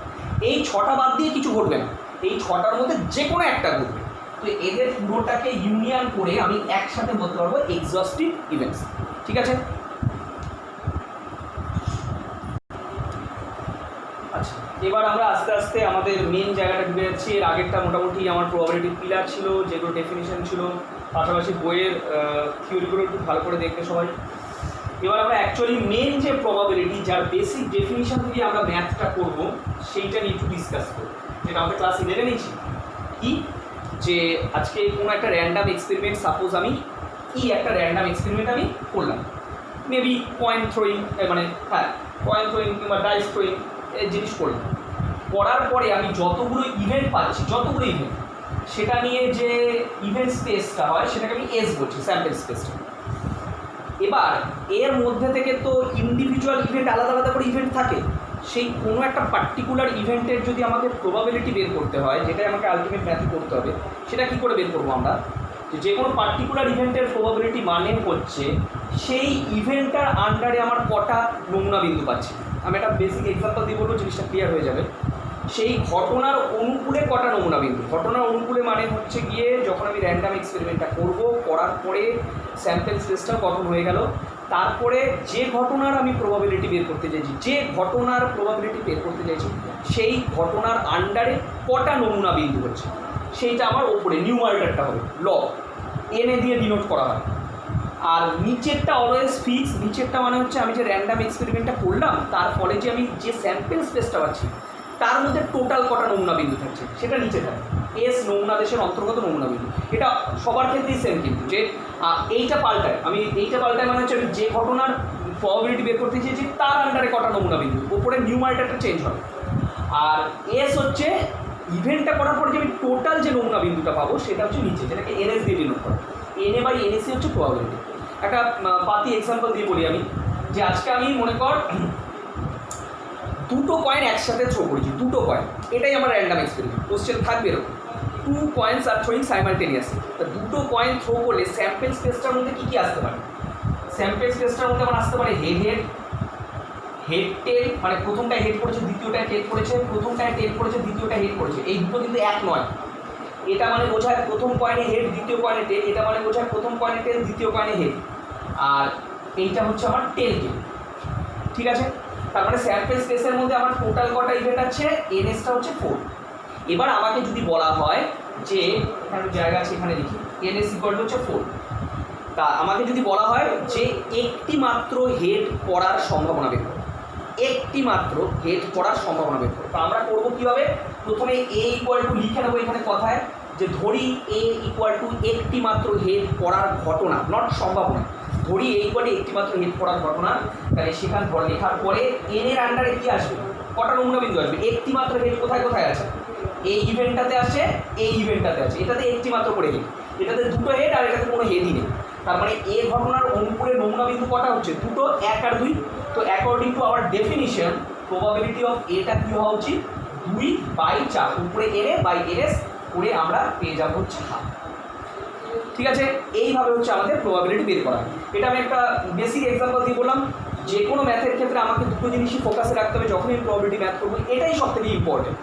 এই 6টা বাদ দিয়ে কিছু ঘটবে না, এই 6টার মধ্যে যে কোনো একটা ঘটবে। তো এদের পুরোটাকে ইউনিয়ন করে আমি একসাথে বলতে পারবো এক্সস্টিভ ইভেন্টস, ঠিক আছে। আচ্ছা, এবার আমরা আস্তে আস্তে আমাদের মেন জায়গাটা ঢুকে যাচ্ছি। এর আগেরটা মোটামুটি আমার প্রবাবিলিটি পিলার ছিল, যেগুলো ডেফিনিশন ছিল, পাশাপাশি বইয়ের থিওরিগুলো একটু ভালো করে দেখতে সবাই। এবার আমরা অ্যাকচুয়ালি মেন যে প্রবাবিলিটি, যার বেসিক ডেফিনিশন দিয়ে আমরা ম্যাথটা করব, সেইটা নিয়ে একটু ডিসকাস করব, যেটা আমাদের ক্লাস 11 ছিল। কি যে আজকে কোনো একটা র্যান্ডাম এক্সপেরিমেন্ট, সাপোজ আমি একটা র্যান্ডাম এক্সপেরিমেন্ট আমি করলাম, মেবি কয়েন থ্রোয়িং, মানে হ্যাঁ কয়েন থ্রোয়িং কিংবা ডাইস থ্রোয়িং এই জিনিস করলাম। করার পরে আমি যতগুলো ইভেন্ট পাচ্ছি, যতগুলো ইভেন্ট, সেটা নিয়ে যে ইভেন্ট স্পেসটা হয় সেটাকে আমি এস বলছি, স্যাম্পল স্পেসটা। এবার এর মধ্যে থেকে তো ইন্ডিভিজুয়াল ইভেন্ট আলাদা আলাদা করে ইভেন্ট থাকে, সেই কোনো একটা পার্টিকুলার ইভেন্টের যদি আমাকে প্রবাবিলিটি বের করতে হয়, যেটাই আমাকে আলটিমেট ম্যাথে করতে হবে, সেটা কী করে বের করবো আমরা, যে কোনো পার্টিকুলার ইভেন্টের প্রবাবিলিটি মানে হচ্ছে সেই ইভেন্টটার আন্ডারে আমার কটা নমুনা বিন্দু পাচ্ছি। আমি একটা বেসিক এক্সাম্পল দিয়ে বলবো, জিনিসটা ক্লিয়ার হয়ে যাবে। সেই ঘটনার অনুকূলে কটা নমুনা বিন্দু, ঘটনার অনুকূলে মানে হচ্ছে গিয়ে যখন আমি র্যান্ডাম এক্সপেরিমেন্টটা করবো, করার পরে স্যাম্পল স্পেসটাও গঠন হয়ে গেল, তারপরে যে ঘটনার আমি প্রবাবিলিটি বের করতে চাইছি, যে ঘটনার প্রবাবিলিটি বের করতে চাইছি সেই ঘটনার আন্ডারে কটা নমুনা বিন্দু হচ্ছে, সেইটা আমার ওপরে নিউমারেটরটা হবে, লগ এনে দিয়ে ডিনোট করা হয়। আর নিচেরটা অলওয়েজ ফিক্স, নিচেরটা মানে হচ্ছে আমি যে র্যান্ডাম এক্সপেরিমেন্টটা করলাম তার ফলে যে আমি যে স্যাম্পল স্পেসটা পাচ্ছি তার মধ্যে টোটাল কটা নমুনা বিন্দু থাকছে সেটা নিচে থাকে, এস নমুনা দেশের অন্তর্গত নমুনা বিন্দু। এটা সবার ক্ষেত্রেই সেম, কিন্তু যে এইটা পাল্টায়, আমি এইটা পাল্টায় মানে হচ্ছে আমি যে ঘটনার প্রবাবিলিটি বের করতে চেয়েছি তার আন্ডারে কটা নমুনা বিন্দু, ওপরে নিউমারেটরটা চেঞ্জ হবে। আর এস হচ্ছে ইভেন্টটা করার পরে যে আমি টোটাল যে নমুনা বিন্দুটা পাবো সেটা হচ্ছে নিচে, যেটাকে এনএস দিয়ে ডিনোট করা। এনএ বাই এনএসি হচ্ছে প্রবাবিলিটি। একটা পাতি এক্সাম্পল দিয়ে বলি আমি, যে আজকে আমি মনে কর দুটো কয়েন একসাথে থ্রো করেছি, দুটো কয়েন, এটাই আমার র্যান্ডাম এক্সপেরিমেন্ট। কোশ্চেন থাকবে এরকম, 2 coins আর থ্রোয়িং সাইমালটেনিয়াসলি। তা দুটো কয়েন থ্রো করলে স্যাম্পেল স্পেসটার মধ্যে কী কী আসতে পারে? স্যাম্পেল স্পেসটার মধ্যে আমার আসতে পারে হেড হেড, হেড টেল, মানে প্রথমটায় হেড করেছে দ্বিতীয়টায় টেল করেছে, প্রথমটায় টেল করেছে দ্বিতীয়টায় হেড করেছে। এই দুটো কিন্তু এক নয়। এটা মানে বোঝায় প্রথম কয়েনে হেড দ্বিতীয় কয়েনে টেল, এটা মানে বোঝায় প্রথম কয়েনে টেল দ্বিতীয় কয়েনে হেড, আর এইটা হচ্ছে আমার টেল টেল। ঠিক আছে, তার মানে স্যাম্পেল স্পেসের মধ্যে আমার টোটাল কটা ইভেন্ট আছে, এনএসটা হচ্ছে 4। এবার আমাকে যদি বলা হয় যে এখানে জায়গা আছে, এখানে লিখি এনএস ইকুয়াল টু হচ্ছে 4। তা আমাকে যদি বলা হয় যে একটি মাত্র হেড পড়ার সম্ভাবনা বের করো, একটি মাত্র হেড পড়ার সম্ভাবনা বের করো, তো আমরা করবো কীভাবে? প্রথমে এ ইকুয়াল টু লিখে নেবো এখানে কথায়, যে ধরি এ ইকুয়াল টু একটি মাত্র হেড পড়ার ঘটনা, নট সম্ভাবনা, ধরি এই ইকুয়াল টু একটি মাত্র হেড পড়ার ঘটনা। তাহলে সেখান ধর লেখার পরে এন এর আন্ডারে কী আসবে? কটা নমুনা বিন্দু আসবে? একটি মাত্র হেড কোথায় কোথায় আছে? এই ইভেন্টটাতে আছে, এই ইভেন্টটাতে আছে, এটাতে একটি মাত্র করে হেড, এটাতে দুটো হেড আর এটাতে কোনো হেডই নেই। তার মানে এ ঘটনার অনুকূলে নমুনা বিন্দু কটা হচ্ছে? দুটো, 1 আর 2। তো according to our definition probability of এটা কী হওয়া উচিত? 2/4, উপরে এনএ বাই এনএস করে আমরা পেয়ে যাবো হচ্ছে হাফ। ঠিক আছে, এইভাবে হচ্ছে আমাদের প্রবাবিলিটি বের করা। এটা আমি একটা বেসিক এক্সাম্পল দিয়ে বললাম। যে কোনো ম্যাথের ক্ষেত্রে আমাকে দুটো জিনিসই ফোকাসে রাখতে হবে যখনই আমি প্রবাবিলিটি ম্যাথ করবো, এটাই সব থেকে ইম্পর্টেন্ট,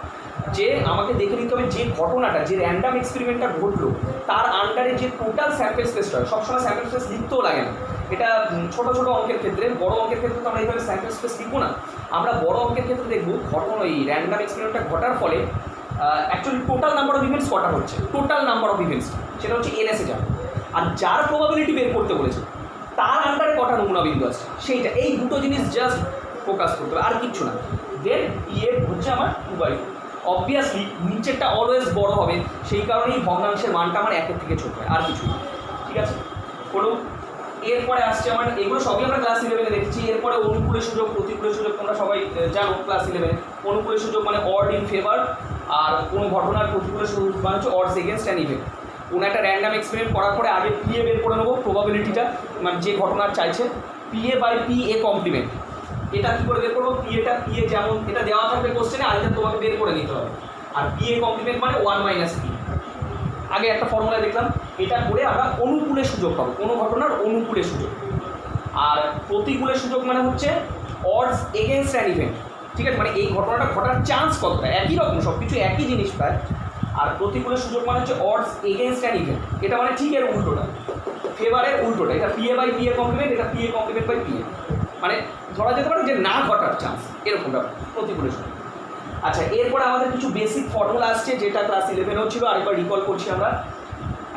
যে আমাকে দেখে নিতে হবে যে ঘটনাটা, যে র্যান্ডাম এক্সপেরিমেন্টটা ঘটলো তার আন্ডারে যে টোটাল স্যাম্পেল স্পেসটা হয়। সবসময় স্যাম্পেল স্পেস লিখতেও লাগে না, এটা ছোটো ছোটো অঙ্কের ক্ষেত্রে। বড় অঙ্কের ক্ষেত্রে তো আমরা এইভাবে স্যাম্পেল স্পেস লিখবো না। আমরা বড় অঙ্কের ক্ষেত্রে দেখবো ঘটনা, এই র্যান্ডাম এক্সপেরিমেন্টটা ঘটার ফলে actually total number of events কটা হচ্ছে, টোটাল নাম্বার অফ ইভেন্টস সেটা হচ্ছে এনএসে যাবে। আর যার প্রবাবিলিটি বের করতে বলেছে তার আন্ডারে কটা নমুনা বিন্দু আছে সেইটা, এই দুটো জিনিস জাস্ট ফোকাস করতে হবে, আর কিচ্ছু না। দেন ইয়ে হচ্ছে আমার 2/4। অবভিয়াসলি নিচেরটা অলওয়েজ বড় হবে, সেই কারণেই ভগ্নাংশের মানটা আমার 1-এর থেকে ছোট হয়, আর কিছু। ঠিক আছে, কোনো এরপরে আসছে আমার, এগুলো সবই আমরা ক্লাস 11-এ দেখেছি। এরপরে অনুকূলের সুযোগ, প্রতিকূলের সুযোগ তোমরা সবাই জানো ক্লাস 11-এ। অনুকূলের সুযোগ মানে অড ইন ফেভার, আর কোনো ঘটনার প্রতিকূলের সুযোগ মানে হচ্ছে অডস এগেনস্ট অ্যান ইভেন্ট। কোনো একটা র্যান্ডাম এক্সপেরিমেন্ট করার পরে আগে পিএ বের করে নেবো, প্রবাবিলিটিটা, মানে যে ঘটনার চাইছে, পিএ বাই পিএ কমপ্লিমেন্ট। এটা কী করে বের করবো? পিএটা পিএ যেমন এটা দেওয়া থাকবে কোশ্চেনে, আর এটা তোমাকে বের করে নিতে হবে। আর পিএ কমপ্লিমেন্ট মানে 1 - p। আগে একটা ফর্মুলা দেখলাম, এটা করে আমরা অনুকূলের সুযোগ পাবো, কোনো ঘটনার অনুকূলের সুযোগ। আর প্রতিকূলের সুযোগ মানে হচ্ছে অডস এগেনস্ট অ্যান ইভেন্ট। ঠিক আছে, মানে এই ঘটনাটা ঘটার চান্স কতটা, একই রকম, সব কিছু একই জিনিস প্রায়। আর প্রতিকূলের সুযোগ মানে হচ্ছে অডস এগেনস্ট অ্যান ইভেন্ট, এটা মানে ঠিক এর উল্টোটা, ফেভারের উল্টোটা। এটা পিএ বাই পিএ কমপ্লিমেন্ট, এটা পিএ কমপ্লিমেন্ট বাই পিএ, মানে ধরা যেতে পারে যে না ঘটার চান্স, এরকম ব্যাপার প্রতিকূলের সুযোগ। আচ্ছা, এরপরে আমাদের কিছু বেসিক ফর্মুলা আসছে যেটা ক্লাস 11-এও ছিল, আরেকবার রিকল করছি আমরা।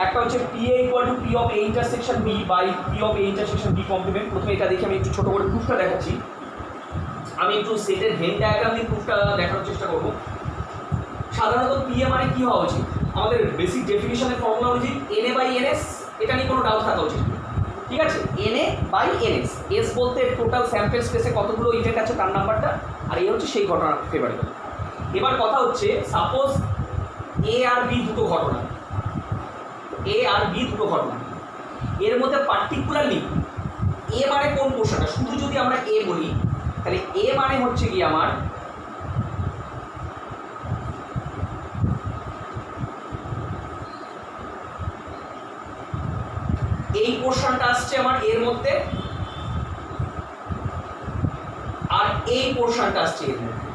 একটা হচ্ছে P A equal to P of A intersection B by P of A intersection B complement. প্রথমে এটা দেখে আমি একটু ছোটো করে প্রুফটা দেখাচ্ছি। আমি একটু সেটের ভেন ডায়াগ্রাম দিয়ে প্রুফটা দেখানোর চেষ্টা করবো। সাধারণত পিএ মানে কী হওয়া উচিত? আমাদের বেসিক ডেফিনিশনের ফর্মুলা অনুযায়ী এনএ বাই এনএস, এটা নিয়ে কোনো ডাউট থাকা উচিত। ঠিক আছে, এনএ বাই এনএস, এস বলতে টোটাল স্যাম্পেল স্পেসে কতগুলো ইভেন্ট আছে তার নাম্বারটা, আর এই হচ্ছে সেই ঘটনার ফেভারিবল। এবার কথা হচ্ছে সাপোজ এ আর বি দুটো ঘটনা, এ আর বি দুটো ঘটনা, এর মধ্যে পার্টিকুলারলি এ মানে কোন পোর্শনটা, শুধু যদি আমরা এ বলি তাহলে এ মানে হচ্ছে কি আমার এই পোর্শনটা আসছে আমার এর মধ্যে, আর এই পোর্শনটা আসছে এর মধ্যে।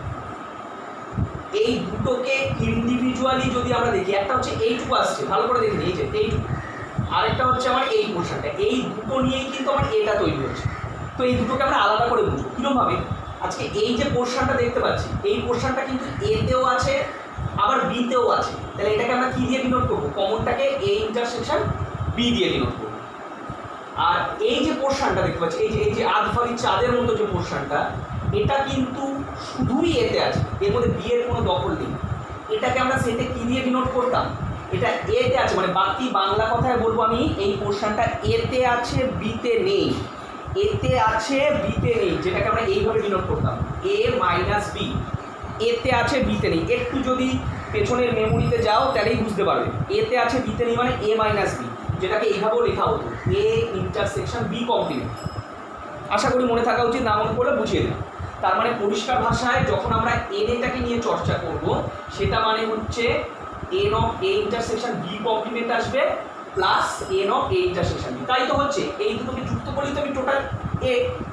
এই দুটোকে ইন্ডিভিজুয়ালি যদি আমরা দেখি, একটা হচ্ছে এইটুকু আসছে, ভালো করে দেখি এই যে এইটুকু, আরেকটা হচ্ছে আমার এই পোর্শনটা, এই দুটো নিয়েই কিন্তু আমার এটা তৈরি হচ্ছে। তো এই দুটোকে আমরা আলাদা করে বুঝবো কীরকমভাবে? আজকে এই যে পোর্শনটা দেখতে পাচ্ছি, এই পোর্শনটা কিন্তু এতেও আছে আবার বিতেও আছে, তাহলে এটাকে আমরা কী দিয়ে ডিনোট করবো? কমনটাকে এ ইন্টারসেকশন বি দিয়ে ডিনোট করবো। আর এই যে পোর্শনটা দেখতে পাচ্ছি, এই যে আধফালি চাঁদের মতো যে পোর্শনটা, এটা কিন্তু শুধুই এতে আছে, এর মধ্যে বি এর কোনো দখল নেই। এটাকে আমরা সেটে কী দিয়ে ডিনোট করতাম? এটা এতে আছে, মানে বাকি বাংলা কথায় বলবো আমি, এই পোর্শনটা এতে আছে বিতে নেই, এতে আছে বিতে নেই, যেটাকে আমরা এইভাবে ডিনোট করতাম এ মাইনাস বি। এতে আছে বিতে নেই, একটু যদি পেছনের মেমোরিতে যাও তাহলেই বুঝতে পারবে। এতে আছে বিতে নেই মানে এ মাইনাস বি, যেটাকে এইভাবেও লেখা হতো এ ইন্টারসেকশন বি কমপ্লিমেন্ট। আশা করি মনে থাকা উচিত, না মনে করলে বুঝিয়ে দিলাম। তার মানে পরিষ্কার ভাষায় যখন আমরা এনএটাকে নিয়ে চর্চা করব সেটা মানে হচ্ছে n of A intersection B complement আসবে plus N of A intersection B. তাই তো হচ্ছে এই দুটোকে যুক্ত করলেই তো আমি টোটাল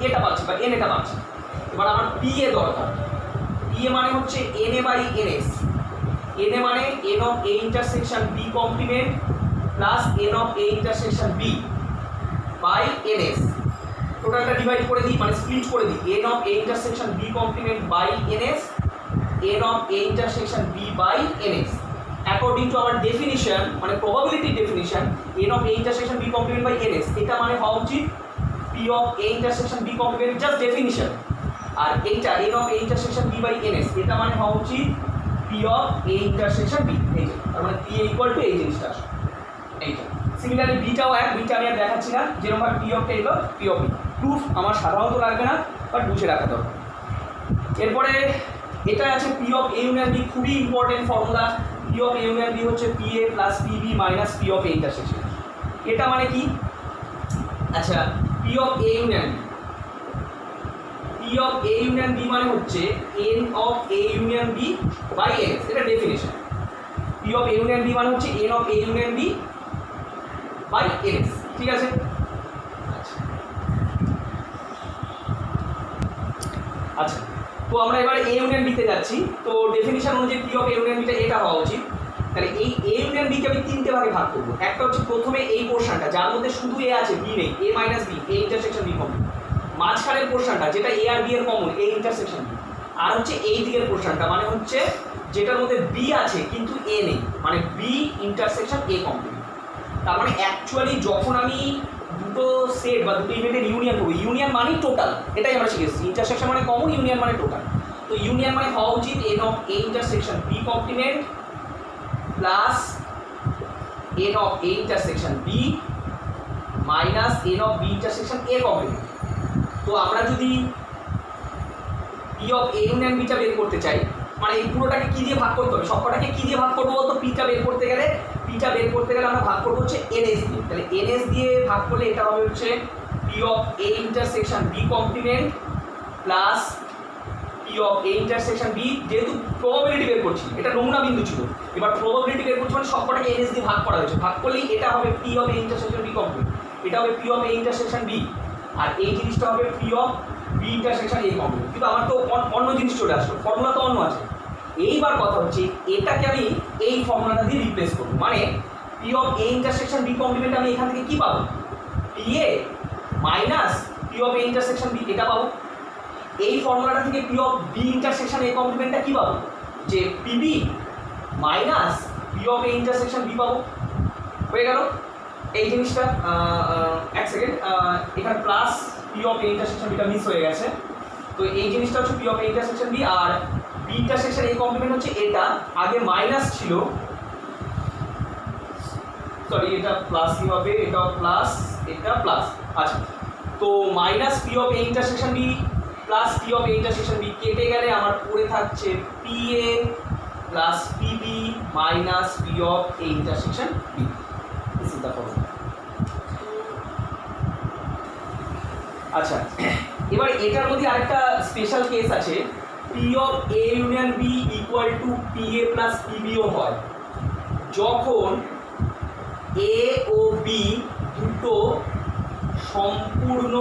এটা পাচ্ছি বা এন এটা পাচ্ছি। এবার আমার পি এ দরকার। পি এ মানে হচ্ছে n A by n S. N A মানে n of A intersection B complement plus N of A intersection B by n S. টোটালটা ডিভাইড করে দিই, মানে স্প্লিট করে দিই। N of A intersection B complement by n S, n of A intersection B by n S. According to our definition, মানে probability definition, n of A intersection B complement by n S এটা মানে হওয়া উচিত P of A intersection B complement, just definition. আর এইটা n of A intersection B by n S এটা মানে হওয়া উচিত P of A intersection B. এই যে তার মানে পি ইকুয়াল টু এই জিনিসটা আসবে এইটা। সিমিলারলি বিটাও এক, বিটা আমি আর দেখাচ্ছি না, যেরকমভাবে পি অফটা এলো পি অফ বি। প্রুফ আমার সাধারণত লাগবে না, বাট বুঝে রাখা দরকার। এরপরে এটা আছে P of A union B, খুবই important formula. P of A union B হচ্ছে P A plus P B minus P of A intersection. এটা মানে কি? আচ্ছা, P of A union B, P of A union B মানে হচ্ছে n of A union B by n S, এটা definition. P of A union B মানে হচ্ছে n of A union B by n S, ঠিক আছে? আচ্ছা, তো আমরা এবার এ ইউনিয়ন বিতে যাচ্ছি। তো ডেফিনিশন অনুযায়ী P of A union beta এটা হওয়া উচিত। তাহলে এই এ ইউনিয়ন বিকে আমি তিনটে ভাগে ভাগ করবো। একটা হচ্ছে প্রথমে এই পোর্শনটা যার মধ্যে শুধু এ আছে, বি নেই, A minus B, A intersection B common. মাঝখানের পোর্শনটা যেটা এ আর বি এর কমন, এ ইন্টারসেকশন বি। আর হচ্ছে এই দিকের পোর্শনটা মানে হচ্ছে যেটার মধ্যে বি আছে কিন্তু এ নেই, মানে বি ইন্টারসেকশন এ কমপ্লিট। তার মানে অ্যাকচুয়ালি যখন আমি দুটো সেট বা দুটো ইভেন্টের ইউনিয়ন করবো, ইউনিয়ন মানেই টোটাল, এটাই আমরা শিখেছি। ইন্টারসেকশন মানে কমন, ইউনিয়ন মানে টোটাল। তো ইউনিয়ন মানে হওয়া উচিত N of A intersection B complement plus N of A intersection B minus N of B intersection A complement. তো আমরা যদি পি অফ এ ইউনিয়ন বিটা বের করতে চাই, মানে এই পুরোটাকে কি দিয়ে ভাগ করতে হবে, সবকটাকে কি দিয়ে ভাগ করবো বলতো? পিটা বের করতে গেলে আমরা ভাগ করবো হচ্ছে এনএস দিয়ে। তাহলে এনএস দিয়ে ভাগ করলে এটা হবে হচ্ছে P of A intersection B complement plus P of A intersection B. যেহেতু প্রবাবিলিটি বের করছি, এটা নমুনা বিন্দু ছিল, এবার প্রবাবিলিটি বের করছি মানে সবকটাকে এনএস দিয়ে ভাগ করা হয়েছে। ভাগ করলেই এটা হবে P of A intersection B complement, এটা হবে P of A intersection B, আর এই জিনিসটা হবে P of B intersection A complement. কিন্তু আমার তো অন্য জিনিস চলে আসলো, ফর্মুলা তো অন্য আছে। এইবার কথা হচ্ছে এটাকে আমি এই ফর্মুলাটা দিয়ে রিপ্লেস করবো, মানে P of A intersection B complement আমি এখান থেকে কি পাবো? P A minus P of A intersection B, এটা পাবো। এই ফর্মুলাটা থেকে P of B intersection A কমপ্লিমেন্টটা কি পাবো? যে P B minus P of A intersection B পাবো। হয়ে গেল এই জিনিসটা। এক সেকেন্ড, এখানে plus P of A intersection বিটা মিস হয়ে গেছে। তো এই জিনিসটা হচ্ছে P of A intersection B, R B intersection A complement হচ্ছে এটা, আগে মাইনাস ছিল, সরি এটা প্লাসই হবে, এটাও প্লাস, এটা প্লাস। আচ্ছা, তো minus P of A intersection B plus P of A intersection B কেটে গেলে আমার পড়ে থাকছে P A plus P B minus P of A intersection B. চিন্তা করো। আচ্ছা, এবার এটার মধ্যে আরেকটা স্পেশাল কেস আছে, P of A union B equal to P A plus পিবিও হয় যখন এ ও বি দুটো সম্পূর্ণ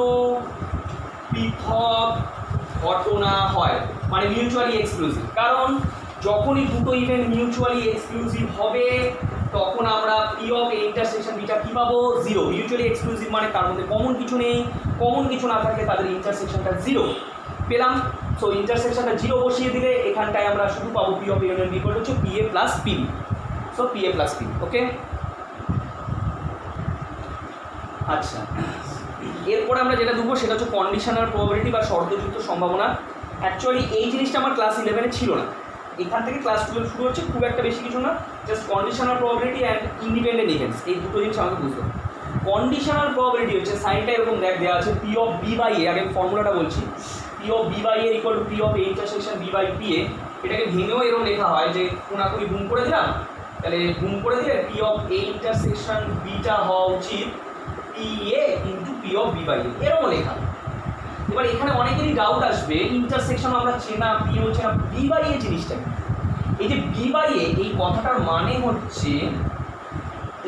পৃথক ঘটনা হয়, মানে মিউচুয়ালি এক্সক্লুসিভ। কারণ যখনই দুটো ইভেন্ট মিউচুয়ালি এক্সক্লুসিভ হবে তখন আমরা পি অফ এ ইন্টারসেকশন বিটা কী পাবো? জিরো। মিউচুয়ালি এক্সক্লুসিভ মানে তার মধ্যে কমন কিছু নেই, কমন কিছু না থাকলে তাদের ইন্টারসেকশনটা জিরো পেলাম। সো ইন্টারসেকশনটা জিরো বসিয়ে দিলে এখানটায় আমরা শুধু পাবো P of A union B equal to P A plus P B. So P A plus P B, okay. আচ্ছা, এরপরে আমরা যেটা দেখবো সেটা হচ্ছে কন্ডিশনাল প্রবাবিলিটি বা শর্তযুক্ত সম্ভাবনা। অ্যাকচুয়ালি এই জিনিসটা আমার ক্লাস 11-এ ছিল না, এখান থেকে ক্লাস 12 শুরু হচ্ছে, খুব একটা বেশি কিছু না, just conditional probability and independent events, এই দুটো জিনিস আমাকে বুঝতে হবে। কন্ডিশনাল প্রবাবিলিটি হচ্ছে সাইনটা এরকম দেওয়া আছে P of B by A, আগে ফর্মুলাটা বলছি, P of B by A equal to P of A intersection B by P A. এটাকে ভেঙেও এরকম লেখা হয় যে কোনাকুনি গুণ করে দিলাম, তাহলে গুণ করে দিলে পি অফ এ ইন্টারসেকশন বিটা হওয়া উচিত P A into P of B by A, এরকম লেখা। এবার এখানে অনেকেরই ডাউট আসবে, ইন্টারসেকশন আমরা চেনা, পিও চেনা, বি বাই এ জিনিসটা কি? এই যে বি বাই এ, এই কথাটার মানে হচ্ছে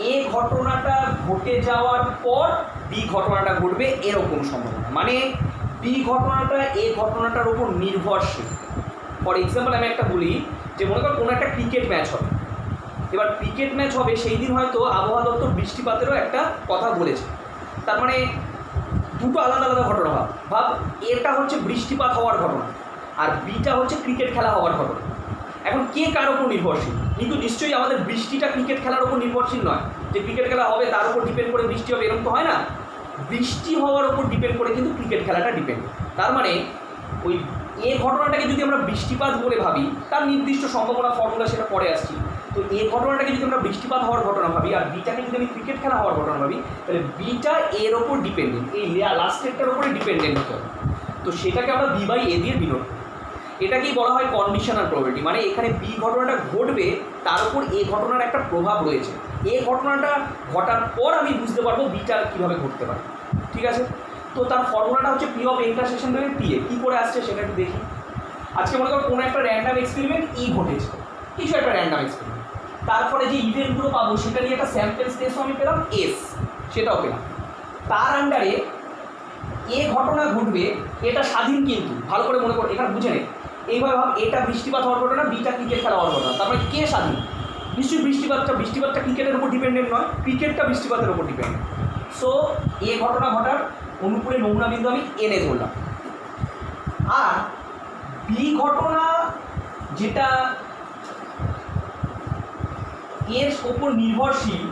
এ ঘটনাটা ঘটে যাওয়ার পর বি ঘটনাটা ঘটবে এরকম সম্ভাবনা, মানে বি ঘটনাটা এ ঘটনাটার উপর নির্ভরশীল। ফর এক্সাম্পল আমি একটা বলি, যে মনে কর কোনো একটা ক্রিকেট ম্যাচ হবে, এবার ক্রিকেট ম্যাচ হবে সেই দিন হয়তো আবহাওয়া দপ্তর বৃষ্টিপাতেরও একটা কথা বলেছে, তার মানে দুটো আলাদা আলাদা ঘটনা। ভাব এটা হচ্ছে বৃষ্টিপাত হওয়ার ঘটনা আর বিটা হচ্ছে ক্রিকেট খেলা হওয়ার ঘটনা। এখন কে কার ওপর নির্ভরশীল? কিন্তু নিশ্চয়ই আমাদের বৃষ্টিটা ক্রিকেট খেলার ওপর নির্ভরশীল নয়, যে ক্রিকেট খেলা হবে তার উপর ডিপেন্ড করে বৃষ্টি হবে, এরকম তো হয় না। বৃষ্টি হওয়ার ওপর ডিপেন্ড করে কিন্তু ক্রিকেট খেলাটা ডিপেন্ড। তার মানে ওই এ ঘটনাটাকে যদি আমরা বৃষ্টিপাত বলে ভাবি, তার নির্দিষ্ট সম্ভাবনা ফর্মুলা সেটা পরে আসছি, তো এ ঘটনাটাকে যদি আমরা বৃষ্টিপাত হওয়ার ঘটনা ভাবি আর বিটাকে যদি আমি ক্রিকেট খেলা হওয়ার ঘটনা ভাবি, তাহলে বিটা এর ওপর ডিপেন্ডেন্ট, এই লাস্টেরটার ওপরে ডিপেন্ডেন্ট হতে হবে। তো সেটাকে আমরা বি বাই এ দিয়ে ডিনোট করি। এটাকেই বলা হয় কন্ডিশনাল প্রবাবিলিটি, মানে এখানে বি ঘটনাটা ঘটবে তার উপর এ ঘটনার একটা প্রভাব রয়েছে, এ ঘটনাটা ঘটার পর আমি বুঝতে পারবো বিটা কীভাবে ঘটতে পারে। ঠিক আছে, তো তার ফর্মুলাটা হচ্ছে P of intersection by P A. কী করে আসছে সেটা একটু দেখি। আজকে মনে করো কোনো একটা র্যান্ডাম এক্সপেরিমেন্ট ই ঘটেছে, কিছু একটা র্যান্ডাম এক্সপেরিমেন্ট, তারপরে যে ইভেন্টগুলো পাবো সেটা নিয়ে একটা স্যাম্পল স্পেসও আমি পেলাম এস, সেটাও পেলাম। তার আন্ডারে এ ঘটনা ঘটবে, এটা স্বাধীন, কিন্তু ভালো করে মনে করো, এখানে বুঝে নেই, এইভাবে ভাব, এটা বৃষ্টিপাত হওয়ার ঘটনা, বিটা ক্রিকেট খেলা হওয়ার ঘটনা, তারপরে কে স্বাধীন? নিশ্চয়ই বৃষ্টিপাতটা ক্রিকেটের উপর ডিপেন্ডেন্ট নয়, ক্রিকেটটা বৃষ্টিপাতের উপর ডিপেন্ডেন্ট। সো এ ঘটনা ঘটার অনুকূলে নমুনা বিন্দু আমি এনে ধরলাম, আর বি ঘটনা যেটা এর ওপর নির্ভরশীল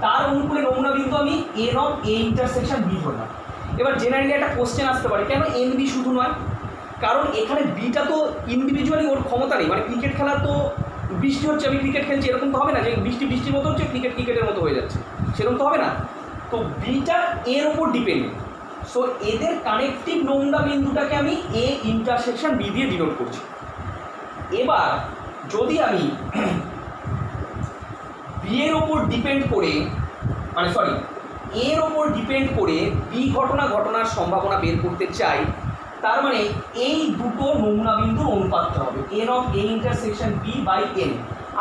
তার অনুকূলে নমুনা বিন্দু আমি N of A intersection B ধরলাম। এবার জেনারেলি একটা কোশ্চেন আসতে পারে, কেন এন বি শুধু নয়? কারণ এখানে বিটা তো ইন্ডিভিজুয়ালি ওর ক্ষমতা নেই, মানে ক্রিকেট খেলা তো বৃষ্টি হচ্ছে আমি ক্রিকেট খেলছি এরকম তো হবে না, যে বৃষ্টির মতো হচ্ছে ক্রিকেটের মতো হয়ে যাচ্ছে, সেরকম তো হবে না। তো বিটা এর ওপর ডিপেন্ডেন্ট, সো এদের কানেকটিভ নমুনা বিন্দুটাকে আমি এ ইন্টারসেকশন বি দিয়ে ডিনোট করছি। এবার যদি আমি বি এর ওপর ডিপেন্ড করে, মানে সরি এর ওপর ডিপেন্ড করে বি ঘটনার সম্ভাবনা বের করতে চাই, তার মানে এই দুটো নমুনা বিন্দুর অনুপাতটা হবে N of A intersection B by N.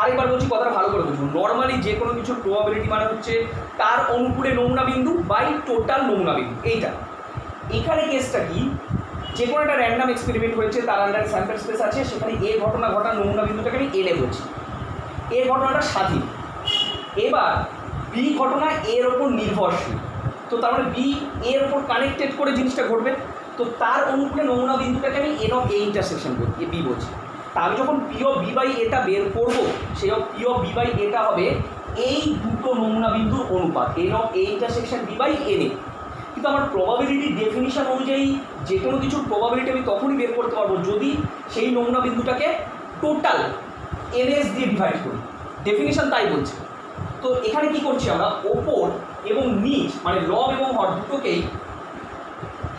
আরেকবার বলছি, কথাটা ভালো করে বুঝুন। নর্মালি যে কোনো কিছুর প্রবাবিলিটি মানে হচ্ছে তার অনুকূলে নমুনা বিন্দু বাই টোটাল নমুনা বিন্দু, এইটা। এখানে কেসটা কি, যে কোনো একটা র্যান্ডাম এক্সপেরিমেন্ট হয়েছে, তার আন্ডারে স্যাম্পল স্পেস আছে, সেখানে এ ঘটনা ঘটার নমুনা বিন্দুটাকে আমি এনে বলছি, এ ঘটনাটা স্বাধীন। এবার বি ঘটনা এর ওপর নির্ভরশীল, তো তার মানে বি এর ওপর কানেক্টেড করে জিনিসটা ঘটবে, তো তার অনুকূলে নমুনা বিন্দুটাকে আমি এন অফ এ ইন্টারসেকশন বলি, বি বলছি। তা আমি যখন পি অফ বি বাই এটা বের করবো, সেই পি অফ বি বাই এটা হবে এই দুটো নমুনা বিন্দুর অনুপাত N of A intersection B by N A. কিন্তু আমার প্রবাবিলিটি ডেফিনিশন অনুযায়ী যে কোনো কিছুর প্রবাবিলিটি আমি তখনই বের করতে পারবো যদি সেই নমুনা বিন্দুটাকে টোটাল এনএস দিয়ে ডিভাইড করি, ডেফিনিশন তাই বলছে। তো এখানে কি করছি আমরা, ওপর এবং নিচ মানে লব এবং হর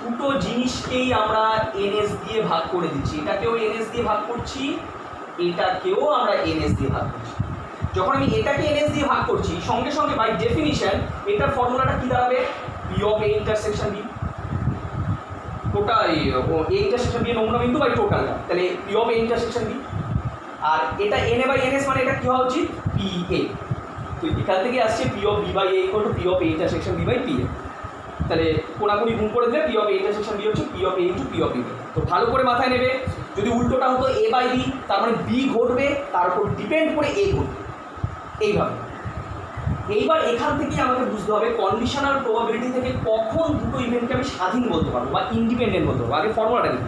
দুটো জিনিসকেই আমরা এনএস দিয়ে ভাগ করে দিচ্ছি, এটাকেও এনএস দিয়ে ভাগ করছি, এটাকেও আমরা এনএস দিয়ে ভাগ করছি। যখন আমি এটাকে এনএস দিয়ে ভাগ করছি, সঙ্গে সঙ্গে বাই ডেফিনিশন এটার ফর্মুলাটা কি দাঁড়াবে, P of A intersection B, total A intersection B নমুনা বিন্দু বাই টোটাল, তাহলে P of A intersection B. আর এটা এন এ বাই এনএস, মানে এটা কি হওয়া উচিত, পি এ। তো এখান থেকে আসছে P of B by A equal to P of A intersection B by P A. তাহলে কোনাকুনি গুণ করে দিলে P of A intersection B হচ্ছে P of A into P of B. তো ভালো করে মাথায় নেবে, যদি উল্টোটা হতো এ বাই বি, তার মানে বি ঘটবে তার উপর ডিপেন্ড করে এ ঘটবে, এইভাবে। এইবার এখান থেকে আমাকে বুঝতে হবে কন্ডিশনাল প্রবাবিলিটি থেকে কখন দুটো ইভেন্টকে আমি স্বাধীন বলতে পারবো বা ইন্ডিপেন্ডেন্ট বলতে পারবো। আগে ফর্মুলাটা নিই,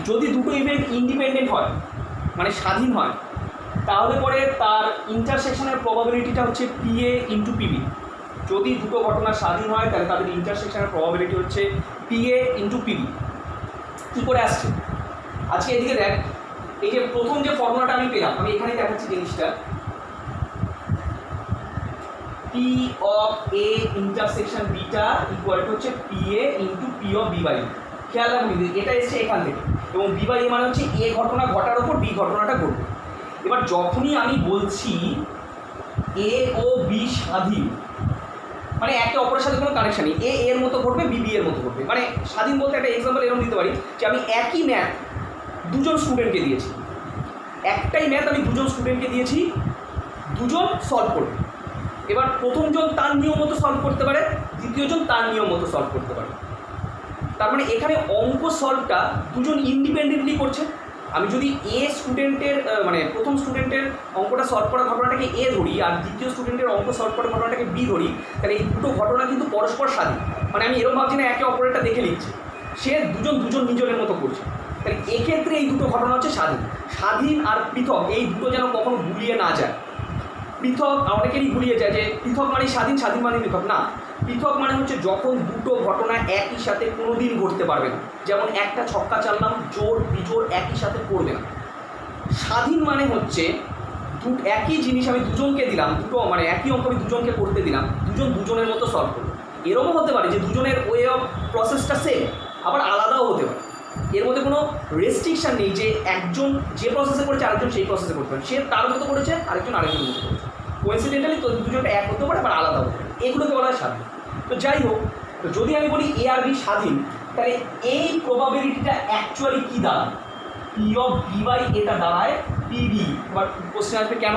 যদি দুটো ইভেন্ট ইন্ডিপেন্ডেন্ট হয় মানে স্বাধীন হয়, তাহলে পরে তার ইন্টারসেকশনের প্রবাবিলিটিটা হচ্ছে পি এ ইন্টু পিবি। যদি দুটো ঘটনা স্বাধীন হয় তাহলে তাদের ইন্টারসেকশনের প্রবাবিলিটি হচ্ছে পি এ ইন্টু পিবি। কী করে আসছে আজকে, এদিকে দেখ, এই যে প্রথম যে ফর্মুলাটা আমি পেলাম, আমি এখানে দেখাচ্ছি জিনিসটা, পি অফ এ ইন্টারসেকশন বিটা ইকুয়াল টু হচ্ছে P A into P of B by. খেয়াল রাখুন, এটা এসছে এখান থেকে, এবং বি বাই এ মানে হচ্ছে এ ঘটনা ঘটার ওপর বি ঘটনাটা ঘটবে। এবার যখনই আমি বলছি এ ও বি স্বাধীন, মানে একে অপরের সাথে কোনো কানেকশন নেই, এ এর মতো ঘটবে, বি বি এর মতো ঘটবে। মানে স্বাধীন বলতে একটা এক্সাম্পল এরকম দিতে পারি যে আমি একই ম্যাথ দুজন স্টুডেন্টকে দিয়েছি, একটাই ম্যাথ আমি দুজন স্টুডেন্টকে দিয়েছি, দুজন সলভ করবে। এবার প্রথমজন তার নিয়ম মতো সলভ করতে পারে, দ্বিতীয়জন তার নিয়ম মতো সলভ করতে পারে। তার মানে এখানে অঙ্ক সলভটা দুজন ইন্ডিপেন্ডেন্টলি করছে। আমি যদি এ স্টুডেন্টের মানে প্রথম স্টুডেন্টের অঙ্কটা সলভ করার ঘটনাটাকে এ ধরি আর দ্বিতীয় স্টুডেন্টের অঙ্ক সলভ করার ঘটনাটাকে বি ধরি, তাহলে এই দুটো ঘটনা কিন্তু পরস্পর স্বাধীন। মানে আমি এরকম ভাবছি না একে অপরেরটা দেখে নিচ্ছি, সে দুজন নিজের মতো করছে। তাহলে এক্ষেত্রে এই দুটো ঘটনা হচ্ছে স্বাধীন। স্বাধীন আর পৃথক এই দুটো যেন কখনো গুলিয়ে না যায়। পৃথক অনেকেরই গুলিয়ে যায় যে পৃথক মানে স্বাধীন, স্বাধীন মানে পৃথক। না, পৃথক মানে হচ্ছে যখন দুটো ঘটনা একই সাথে কোনোদিন ঘটতে পারবে না। যেমন একটা ছক্কা চাললাম, জোর বিজোড় একই সাথে করবে না। স্বাধীন মানে হচ্ছে একই জিনিস আমি দুজনকে দিলাম, দুটো মানে একই অঙ্ক আমি দুজনকে করতে দিলাম, দুজনের মতো সলভ করবো। এরকমও হতে পারে যে দুজনের ওয়ে অফ প্রসেসটা সেম, আবার আলাদাও হতে পারে। এর মধ্যে কোনো রেস্ট্রিকশান নেই যে একজন যে প্রসেসে করেছে আরেকজন সেই প্রসেসে করতে পারে, সে তার মতো করেছে আরেকজন আরেকজনের মতো করেছে। কোইন্সিডেন্টালি তো দুজনটা এক হতে পারে আবার আলাদা হতে পারে, এগুলোকে বলা হয় স্বাধীন। তো যাই হোক, তো যদি আমি বলি এ আর বি স্বাধীন, তাহলে এই প্রবাবিলিটিটা অ্যাকচুয়ালি কী দাঁড়ায়? পি অফ বি বাই এটা দাঁড়ায় পি বি। এবার কোশ্চেন আসবে কেন?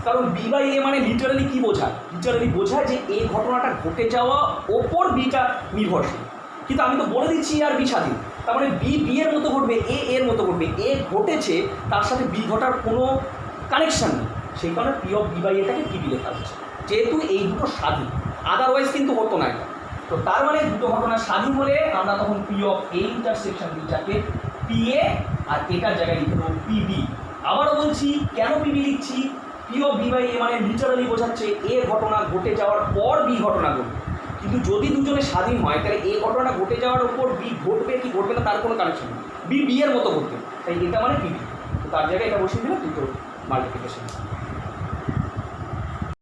কারণ বি বাই এ মানে লিটারালি কী বোঝায়? লিটারালি বোঝায় যে এই ঘটনাটা ঘটে যাওয়া ওপর বিটা নির্ভরশীল। কিন্তু আমি তো বলে দিচ্ছি আর বি স্বাধীন, তার মানে বি বি এর মতো ঘটবে, এ এর মতো ঘটবে। এ ঘটেছে, তার সাথে বি ঘটার কোনো কানেকশান নেই, সেই কারণে পি অফ বি বাই এটাকে পি বি লেখা হচ্ছে, যেহেতু এই দুটো স্বাধীন। আদারওয়াইজ কিন্তু হতো না এটা। তো তার মানে দুটো ঘটনা স্বাধীন হলে আমরা তখন পি অফ এ ইন্টারসেকশন বিটাকে পি এ আর এটার জায়গায় লিখে দেবো পি বি। আবারও বলছি কেন পি বি লিখছি? P of B by A মানে লিটারালি বোঝাচ্ছে এ ঘটনা ঘটে যাওয়ার পর বি ঘটনা ঘটবে। কিন্তু যদি দুজনে স্বাধীন হয় তাহলে এই ঘটনাটা ঘটে যাওয়ার উপর বি ঘটবে কি ঘটবে না তার কোনো কানেকশন নেই, বি বি এর মতো ঘটবে। তাই এটা মানে পি বি। তো তার জায়গায় এটা বসিয়ে দিলে দুটো মাল্টিপ্লিকেশন।